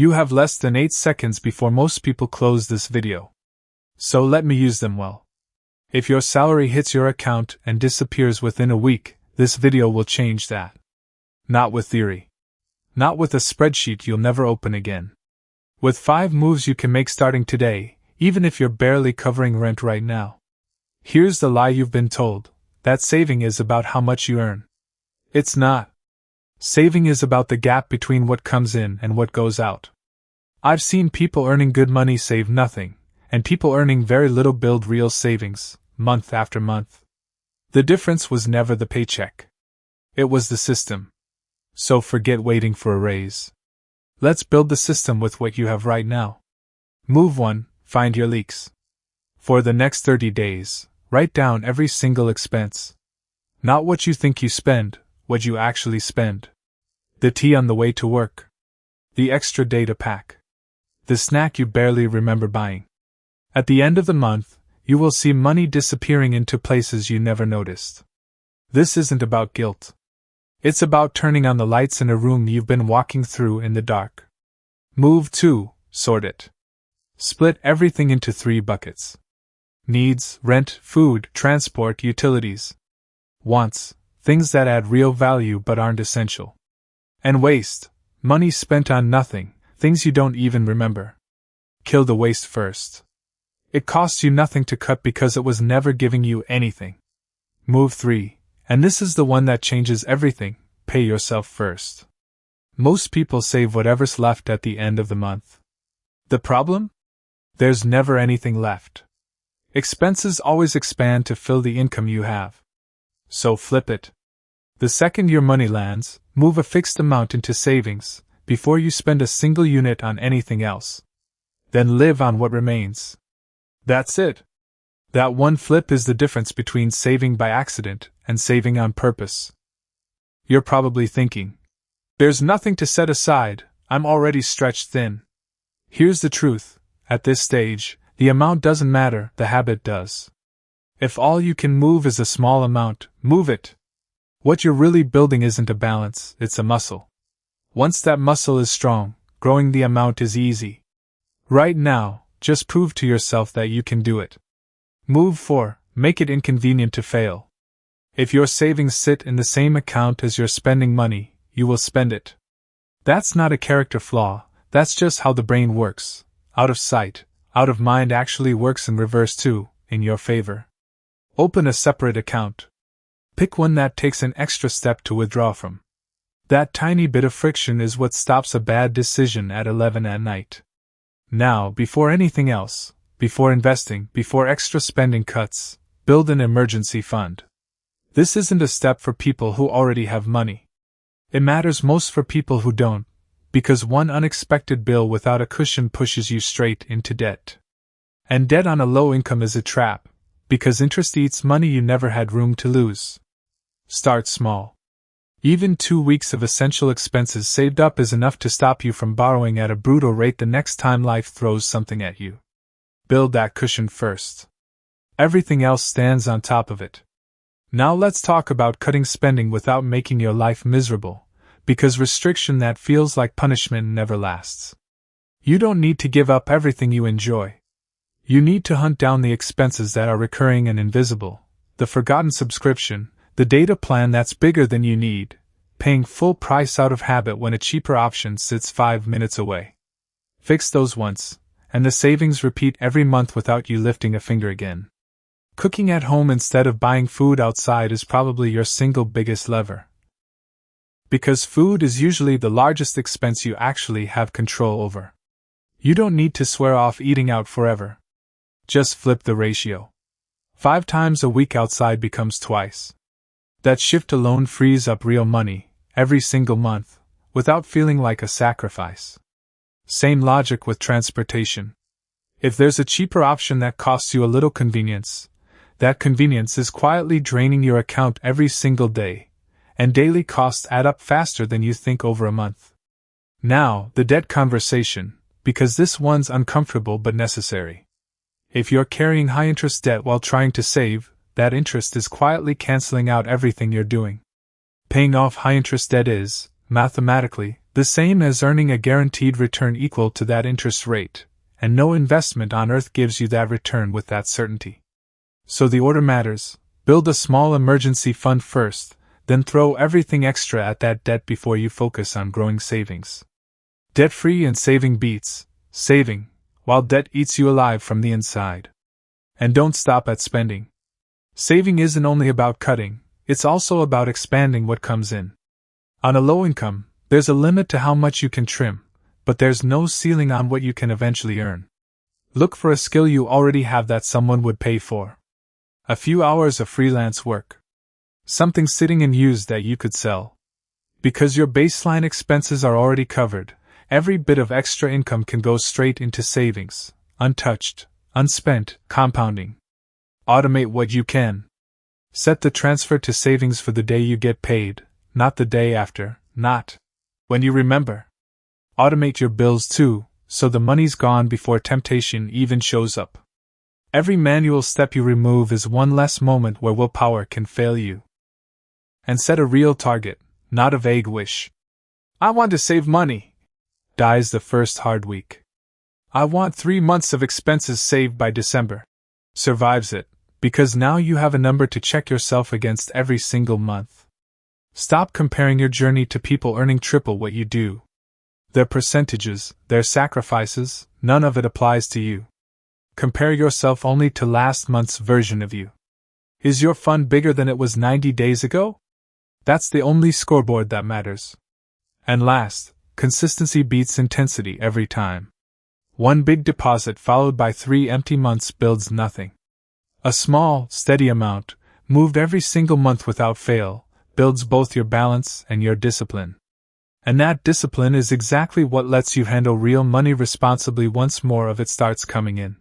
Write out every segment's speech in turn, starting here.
You have less than 8 seconds before most people close this video. So let me use them well. If your salary hits your account and disappears within a week, this video will change that. Not with theory. Not with a spreadsheet you'll never open again. With 5 moves you can make starting today, even if you're barely covering rent right now. Here's the lie you've been told, that saving is about how much you earn. It's not. Saving is about the gap between what comes in and what goes out. I've seen people earning good money save nothing, and people earning very little build real savings, month after month. The difference was never the paycheck. It was the system. So forget waiting for a raise. Let's build the system with what you have right now. Move 1. Find your leaks. For the next 30 days, write down every single expense. Not what you think you spend, what you actually spend. The tea on the way to work. The extra data pack. The snack you barely remember buying. At the end of the month, you will see money disappearing into places you never noticed. This isn't about guilt. It's about turning on the lights in a room you've been walking through in the dark. Move 2. Sort it. Split everything into 3 buckets. Needs, rent, food, transport, utilities. Wants, things that add real value but aren't essential. And waste, money spent on nothing, things you don't even remember. Kill the waste first. It costs you nothing to cut because it was never giving you anything. Move 3. And this is the one that changes everything, pay yourself first. Most people save whatever's left at the end of the month. The problem? There's never anything left. Expenses always expand to fill the income you have. So flip it. The second your money lands, move a fixed amount into savings, before you spend a single unit on anything else. Then live on what remains. That's it. That one flip is the difference between saving by accident and saving on purpose. You're probably thinking, there's nothing to set aside, I'm already stretched thin. Here's the truth, at this stage, the amount doesn't matter, the habit does. If all you can move is a small amount, move it. What you're really building isn't a balance, it's a muscle. Once that muscle is strong, growing the amount is easy. Right now, just prove to yourself that you can do it. Move 4. Make it inconvenient to fail. If your savings sit in the same account as your spending money, you will spend it. That's not a character flaw, that's just how the brain works. Out of sight, out of mind actually works in reverse too, in your favor. Open a separate account. Pick one that takes an extra step to withdraw from. That tiny bit of friction is what stops a bad decision at 11 at night. Now, before anything else, before investing, before extra spending cuts, build an emergency fund. This isn't a step for people who already have money. It matters most for people who don't, because one unexpected bill without a cushion pushes you straight into debt. And debt on a low income is a trap, because interest eats money you never had room to lose. Start small. Even 2 weeks of essential expenses saved up is enough to stop you from borrowing at a brutal rate the next time life throws something at you. Build that cushion first. Everything else stands on top of it. Now let's talk about cutting spending without making your life miserable, because restriction that feels like punishment never lasts. You don't need to give up everything you enjoy. You need to hunt down the expenses that are recurring and invisible, the forgotten subscription, the data plan that's bigger than you need, paying full price out of habit when a cheaper option sits 5 minutes away. Fix those once, and the savings repeat every month without you lifting a finger again. Cooking at home instead of buying food outside is probably your single biggest lever. Because food is usually the largest expense you actually have control over. You don't need to swear off eating out forever. Just flip the ratio. 5 times a week outside becomes twice. That shift alone frees up real money, every single month, without feeling like a sacrifice. Same logic with transportation. If there's a cheaper option that costs you a little convenience, that convenience is quietly draining your account every single day, and daily costs add up faster than you think over a month. Now, the debt conversation, because this one's uncomfortable but necessary. If you're carrying high-interest debt while trying to save, that interest is quietly canceling out everything you're doing. Paying off high-interest debt is, mathematically, the The same as earning a guaranteed return equal to that interest rate, and no investment on earth gives you that return with that certainty. So the order matters. Build a small emergency fund first, then throw everything extra at that debt before you focus on growing savings. Debt-free and saving beats saving, while debt eats you alive from the inside. And don't stop at spending. Saving isn't only about cutting, it's also about expanding what comes in. On a low income, there's a limit to how much you can trim, but there's no ceiling on what you can eventually earn. Look for a skill you already have that someone would pay for. A few hours of freelance work. Something sitting unused that you could sell. Because your baseline expenses are already covered, every bit of extra income can go straight into savings, untouched, unspent, compounding. Automate what you can. Set the transfer to savings for the day you get paid, not the day after, not when you remember. Automate your bills too, so the money's gone before temptation even shows up. Every manual step you remove is one less moment where willpower can fail you. And set a real target, not a vague wish. I want to save money. Dies the first hard week. I want 3 months of expenses saved by December. Survives it, because now you have a number to check yourself against every single month. Stop comparing your journey to people earning triple what you do. Their percentages, their sacrifices, none of it applies to you. Compare yourself only to last month's version of you. Is your fund bigger than it was 90 days ago? That's the only scoreboard that matters. And last, consistency beats intensity every time. One big deposit followed by 3 empty months builds nothing. A small, steady amount, moved every single month without fail, builds both your balance and your discipline. And that discipline is exactly what lets you handle real money responsibly once more of it starts coming in.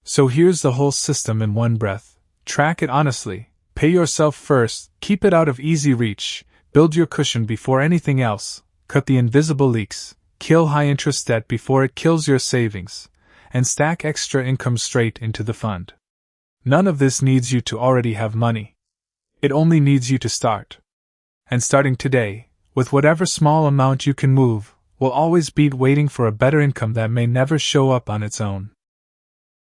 So here's the whole system in one breath. Track it honestly, pay yourself first, keep it out of easy reach, build your cushion before anything else, cut the invisible leaks, kill high-interest debt before it kills your savings, and stack extra income straight into the fund. None of this needs you to already have money. It only needs you to start. And starting today, with whatever small amount you can move, will always beat waiting for a better income that may never show up on its own.